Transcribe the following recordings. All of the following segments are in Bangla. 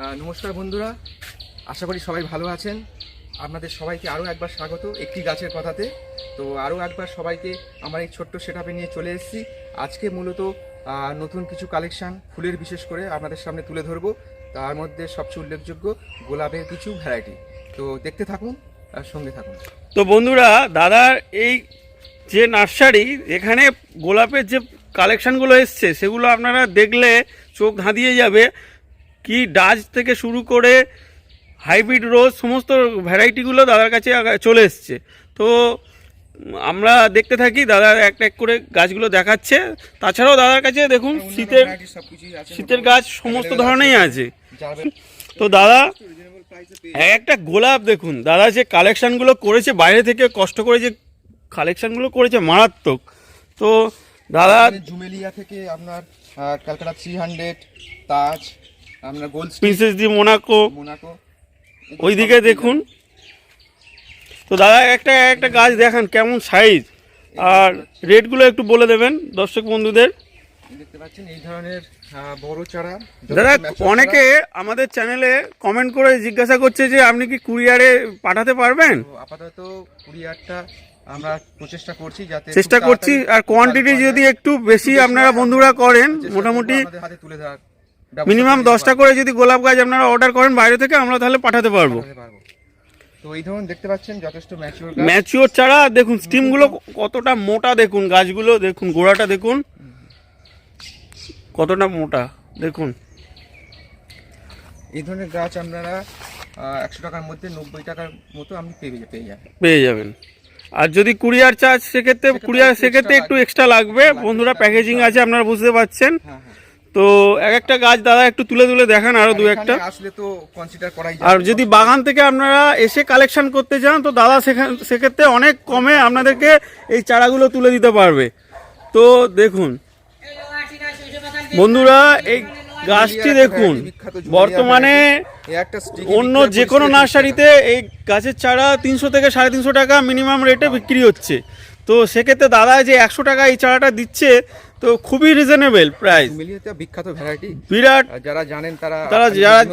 নমস্কার বন্ধুরা, আশা করি সবাই ভালো আছেন। আপনাদের সবাইকে আরও একবার স্বাগত একটি গাছের কথাতে। তো আরও একবার সবাইকে আমার এই ছোট্ট সেটআপে নিয়ে চলে এসেছি। আজকে মূলত নতুন কিছু কালেকশান ফুলের বিশেষ করে আপনাদের সামনে তুলে ধরবো। তার মধ্যে সবচেয়ে উল্লেখযোগ্য গোলাপের কিছু ভ্যারাইটি। তো দেখতে থাকুন আর সঙ্গে থাকুন। তো বন্ধুরা, দাদার এই যে নার্সারি, এখানে গোলাপের যে কালেকশানগুলো এসছে সেগুলো আপনারা দেখলে চোখ ধাঁধিয়ে যাবে। কি ডাচ থেকে শুরু করে হাইব্রিড রোজ সমস্ত ভ্যারাইটিগুলো দাদার কাছে চলে এসছে। তো আমরা দেখতে থাকি, দাদা একটা এক করে গাছগুলো দেখাচ্ছে। তাছাড়াও দাদার কাছে দেখুন শীতের গাছ সমস্ত ধরনেরই আছে। তো দাদা একটা গোলাপ দেখুন, দাদা যে কালেকশানগুলো করেছে, বাইরে থেকে কষ্ট করে যে কালেকশানগুলো করেছে মারাত্মক। তো দাদা জুমেলিয়া থেকে আপনার ক্যালকাটা 300, তাজ, আপনার গোল্ড প্রিন্সেস দি মোনাকো ওইদিকে দেখুন। তো দাদা একটা একটা গাছ দেখান কেমন সাইজ, আর রেটগুলো একটু বলে দেবেন দর্শক বন্ধুদের। দেখতে পাচ্ছেন এই ধরনের বড় চারা। দাদা অনেকে আমাদের চ্যানেলে কমেন্ট করে জিজ্ঞাসা করছে যে আপনি কি কুরিয়ারে পাঠাতে পারবেন? আপাতত কুরিয়ারটা আমরা চেষ্টা করছি, আর কোয়ান্টিটি যদি একটু বেশি আপনারা বন্ধুরা করেন, মোটামুটি মিনিমাম 10টা করে যদি গোলাপ গাছ আপনারা অর্ডার করেন বাইরে থেকে, আমরা তাহলে পাঠাতে পারবো। তো এই ধরুন দেখতে পাচ্ছেন যথেষ্ট ম্যাচিওর চারা। দেখুন স্টিমগুলো কতটা মোটা, দেখুন গাছগুলো দেখুন, গোড়াটা দেখুন কতটা মোটা। দেখুন এই ধরনের গাছ আপনারা 100 টাকার মধ্যে 90 টাকার মতো আপনি পেয়ে যাবেন। আর যদি কুরিয়ার চার্জ সেক্ষেত্রে একটু এক্সট্রা লাগবে বন্ধুরা। প্যাকেজিং আছে আপনারা বুঝতে পারছেন। তো এক একটা গাছ দাদা একটু তুলে তুলে দেখান, আরো দু একটা। আর যদি বাগান থেকে আপনারা এসে কালেকশন করতে চান তো দাদা সেক্ষেত্রে অনেক কমে আপনাদেরকে এই চারাগুলো তুলে দিতে পারবে। তো দেখুন বন্ধুরা, এই গাছটি দেখুন, বর্তমানে অন্য যে কোনো নার্সারিতে এই গাছের চারা 300 থেকে 350 টাকা মিনিমাম রেটে বিক্রি হচ্ছে। তো সেক্ষেত্রে দাদা যে 100 টাকা এই চারাটা দিচ্ছে, তো খুবই রিজনেবল প্রাইস। বিখ্যাত ভ্যারাইটি, বিরাট। যারা জানেন তারা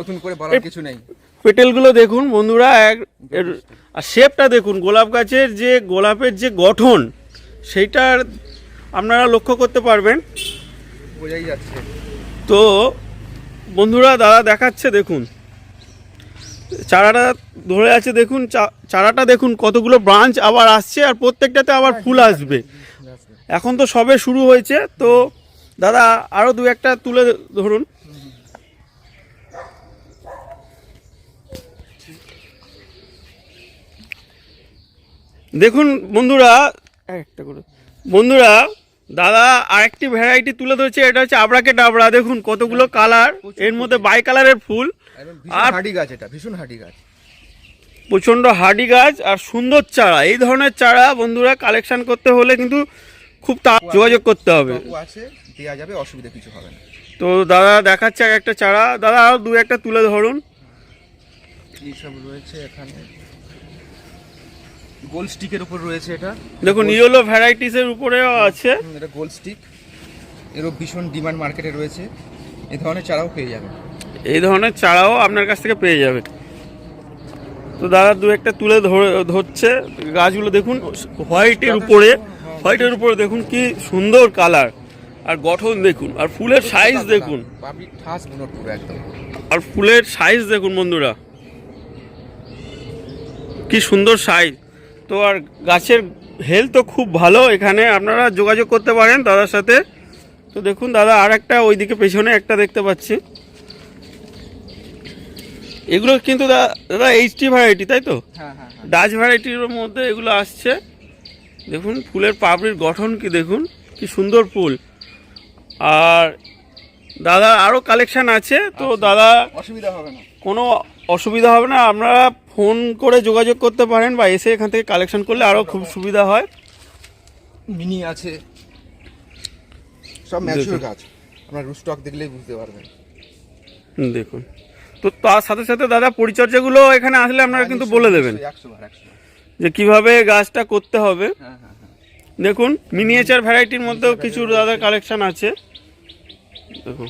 নতুন করে বলার কিছু নেই। পেটেলগুলো দেখুন বন্ধুরা, আর শেপটা দেখুন, গোলাপ গাছের যে গোলাপের যে গঠন সেইটার আপনারা লক্ষ্য করতে পারবেন, বোঝাই যাচ্ছে। তো বন্ধুরা দাদা দেখাচ্ছে, দেখুন চারাটা ধরে আছে, দেখুন চারাটা দেখুন কতগুলো ব্রাঞ্চ আবার আসছে, আর প্রত্যেকটাতে আবার ফুল আসবে। এখন তো সবে শুরু হয়েছে। তো দাদা আরো দু একটা তুলে ধরুন। দেখুন বন্ধুরা, দাদা আরেকটি ভ্যারাইটি তুলে ধরেছে, এটা হচ্ছে আবরাকে ডাবরা। দেখুন কতগুলো কালার, এর মধ্যে বাই কালারের ফুল। আর হার্ডি গাছ, এটা ভীষণ হার্ডি গাছ, প্রচন্ড হার্ডি গাছ আর সুন্দর চারা। এই ধরনের চারা বন্ধুরা কালেকশন করতে হলে কিন্তু খুব যোগাযোগ করতে হবে, দেওয়া যাবে, অসুবিধা কিছু হবে না। তো দাদা দেখাচ্ছে একটা চারা। দাদা আরো দু একটা তুলে ধরুন। এইসব রয়েছে এখানে, গোল্ড স্টিকের উপর রয়েছে। এটা দেখুন ইয়েলো ভ্যারাইটিস এর উপরেও আছে। এটা গোল্ড স্টিক, এরও ভীষণ ডিমান্ড মার্কেটে রয়েছে। এই ধরনের চারাও পেয়ে যাবেন, এই ধরনের চারাও আপনার কাছ থেকে পেয়ে যাবে। তো দাদা দু একটা তুলে ধরছে গাছগুলো। দেখুন হোয়াইটের উপরে দেখুন কি সুন্দর কালার, আর গঠন দেখুন, আর ফুলের সাইজ দেখুন, আর ফুলের সাইজ দেখুন বন্ধুরা কি সুন্দর সাইজ। তো আর গাছের হেলথ তো খুব ভালো, এখানে আপনারা যোগাযোগ করতে পারেন দাদার সাথে। তো দেখুন দাদা আর একটা ওইদিকে পেছনে একটা দেখতে পাচ্ছি। এগুলো কিন্তু দাদা এইচটি ভ্যারাইটি, তাই তো? ডাচ ভ্যারাইটির মধ্যে এগুলো আসছে। দেখুন ফুলের পাপড়ির গঠন কি দেখুন, কি সুন্দর ফুল। আর দাদা আরও কালেকশান আছে, তো দাদা কোনো অসুবিধা হবে না। আপনারা ফোন করে যোগাযোগ করতে পারেন, বা এসে এখান থেকে কালেকশন করলে আরও খুব সুবিধা হয়। মিনি আছে, সব ম্যাচিওর গাছ, আপনারা রুস্টক দেখলেই বুঝতে পারবেন। দেখুন, তো তার সাথে সাথে দাদা পরিচর্যাগুলো এখানে আসলে আপনারা কিন্তু বলে দেবেন যে কিভাবে গাছটা করতে হবে। দেখুন মিনিয়েচার ভ্যারাইটির মধ্যেও কিছু দাদা কালেকশন আছে। দেখুন